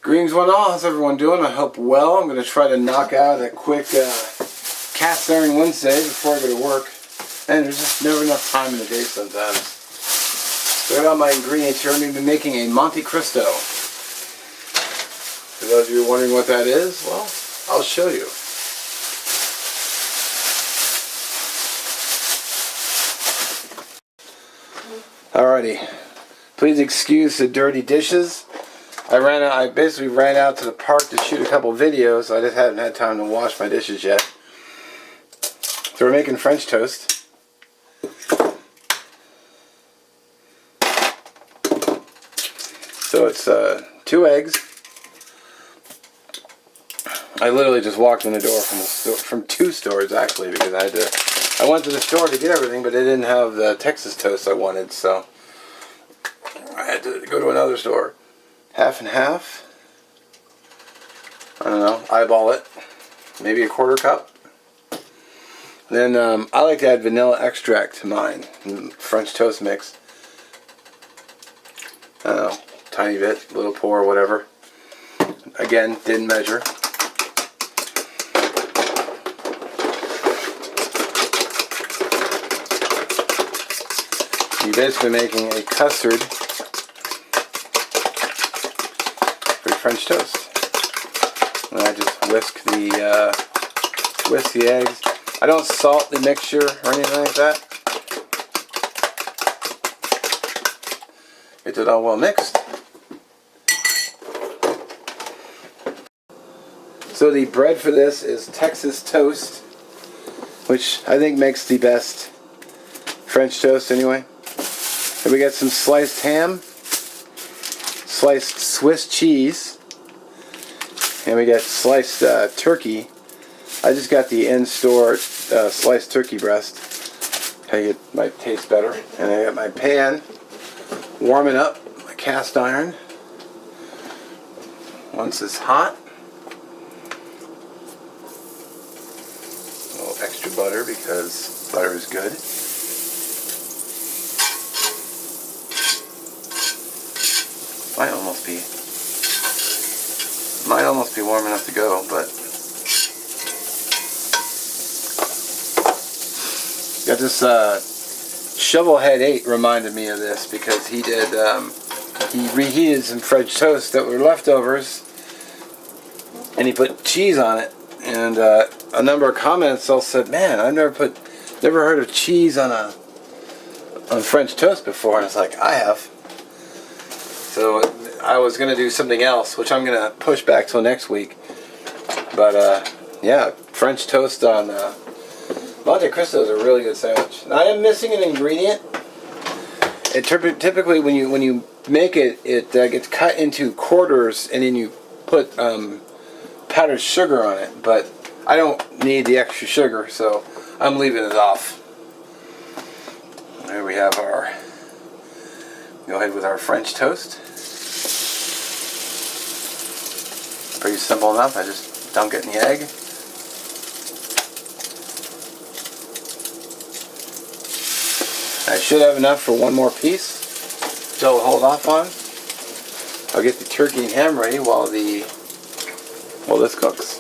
Greetings one all, how's everyone doing? I hope well. I'm going to try to knock out a quick cast iron Wednesday before I go to work. And there's just never enough time in the day sometimes. So I got my ingredients here. I'm going to be making a Monte Cristo. For those of you wondering what that is, well, I'll show you. Alrighty, please excuse the dirty dishes. I basically ran out to the park to shoot a couple videos. I just hadn't had time to wash my dishes yet. So we're making French toast. So it's 2 eggs. I literally just walked in the door from 2 stores actually, because I went to the store to get everything, but they didn't have the Texas toast I wanted, so I had to go to another store. Half and half. I don't know. Eyeball it. Maybe a 1/4 cup. Then I like to add vanilla extract to mine. French toast mix. I don't know. Tiny bit. Little pour, whatever. Again, didn't measure. You're basically making a custard French toast. And I just whisk the eggs. I don't salt the mixture or anything like that. Get it all well mixed. So the bread for this is Texas toast, which I think makes the best French toast anyway. Then we got some sliced ham, sliced Swiss cheese, and we got sliced turkey. I just got the in-store sliced turkey breast. It might taste better. And I got my pan warming up, my cast iron. Once it's hot, a little extra butter because butter is good. Might almost be warm enough to go, but got this Shovelhead 8 reminded me of this because he did he reheated some French toast that were leftovers and he put cheese on it, and a number of comments all said, man, I've never heard of cheese on French toast before, and I was like, I have. So I was going to do something else, which I'm going to push back till next week. But yeah, French toast on Monte Cristo is a really good sandwich. Now, I am missing an ingredient. Typically when you make it, it gets cut into quarters, and then you put powdered sugar on it. But I don't need the extra sugar, so I'm leaving it off. There we have our. Go ahead with our French toast. Pretty simple enough. I just dunk it in the egg. I should have enough for one more piece, so I'll hold off on. I'll get the turkey and ham ready while this cooks.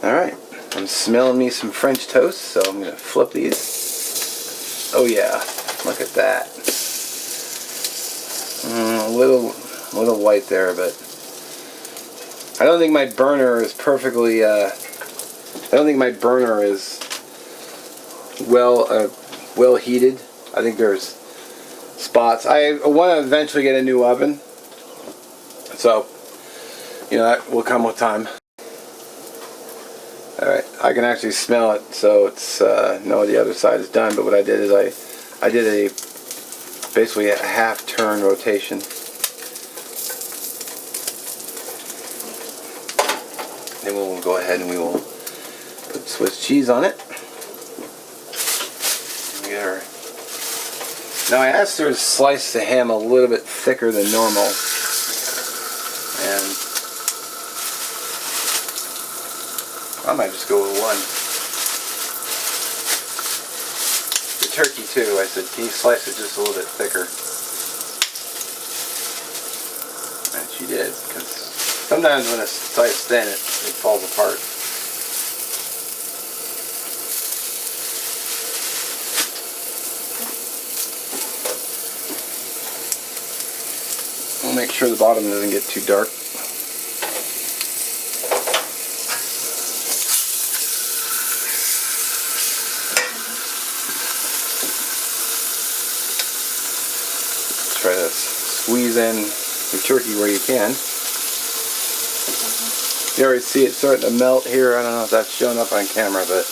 Alright, I'm smelling me some French toast, so I'm going to flip these. Oh yeah, look at that. A little white there, but I don't think my burner is perfectly, I don't think my burner is well heated. I think there's spots. I want to eventually get a new oven, so you know that will come with time. Alright, I can actually smell it, so it's no, the other side is done, but what I did is I did basically a half turn rotation. Then we'll go ahead and we will put Swiss cheese on it. Now I asked her to slice the ham a little bit thicker than normal, and I might just go with one. The turkey too, I said, can you slice it just a little bit thicker? she did, because sometimes when it's tight thin, it falls apart. We'll make sure the bottom doesn't get too dark. Try to squeeze in your turkey where you can. You already see it starting to melt here. I don't know if that's showing up on camera, but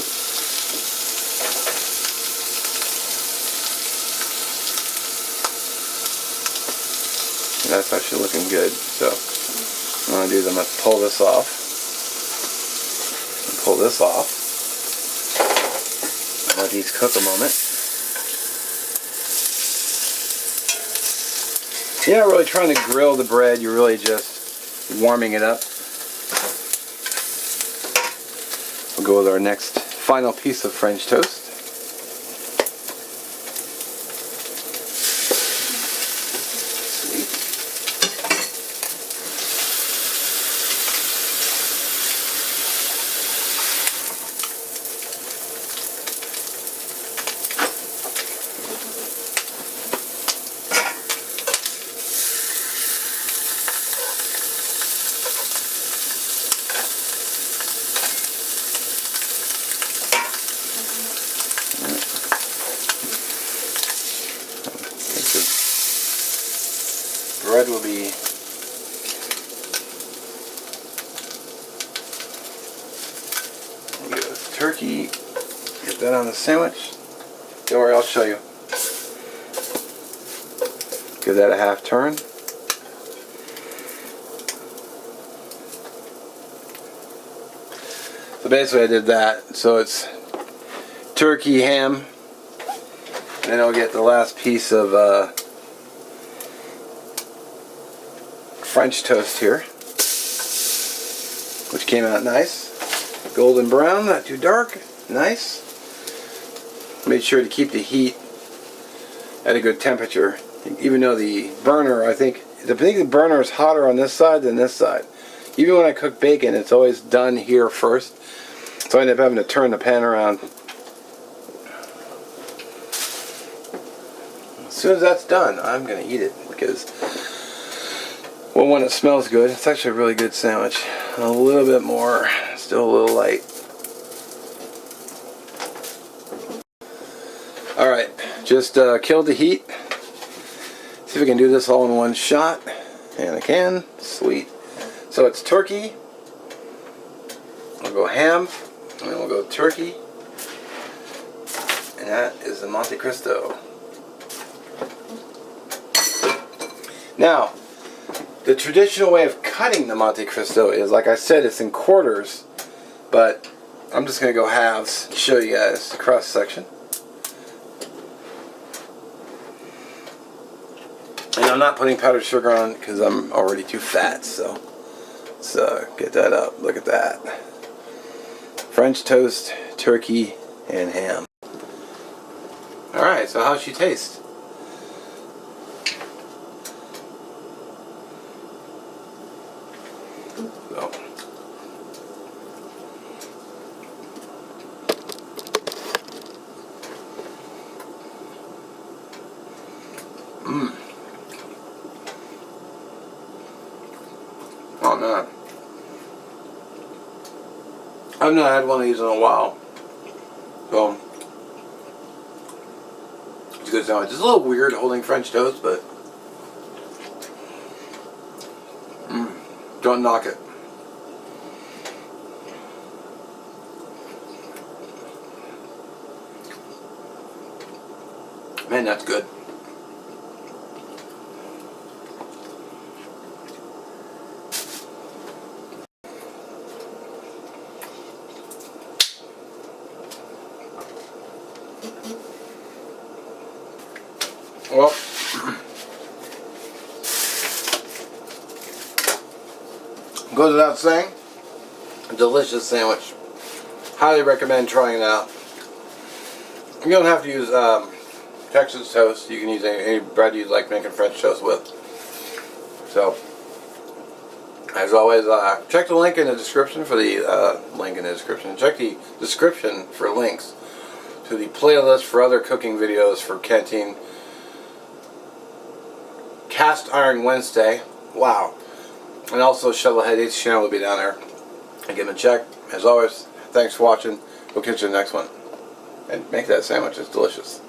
that's actually looking good. So what I'm going to do is I'm going to pull this off. And pull this off. Let these cook a moment. You're not really trying to grill the bread, you're really just warming it up. We'll go with our next final piece of French toast. Bread will be turkey. Get that on the sandwich. Don't worry, I'll show you. Give that a half turn. So basically I did that. So it's turkey, ham, and then I'll get the last piece of French toast here, which came out nice. Golden brown, not too dark. Nice. Made sure to keep the heat at a good temperature. Even though the burner, I think the burner is hotter on this side than this side. Even when I cook bacon, it's always done here first. So I end up having to turn the pan around. As soon as that's done, I'm going to eat it, because well, when it smells good, it's actually a really good sandwich. A little bit more, still a little light. Alright, just killed the heat. See if we can do this all in one shot. And I can. Sweet. So it's turkey. We'll go ham. And then we'll go turkey. And that is the Monte Cristo. Now, the traditional way of cutting the Monte Cristo is, like I said, it's in quarters, but I'm just going to go halves and show you guys the cross section. And I'm not putting powdered sugar on because I'm already too fat, so let's get that up. Look at that. French toast, turkey, and ham. Alright, so how's she taste? So. Oh man. I've not had one of these in a while. So it's a good sandwich. It's a little weird holding French toast, but don't knock it. Man, that's good. Well, goes without saying, a delicious sandwich. Highly recommend trying it out. You don't have to use Texas toast. You can use any bread you'd like making French toast with. So, As always, check the link in the description for the Check the description for links to the playlist for other cooking videos for Canteen Cast Iron Wednesday. Wow. And also Shovelhead 8's channel will be down there. And give them a check. As always, thanks for watching. We'll catch you in the next one. And make that sandwich. It's delicious.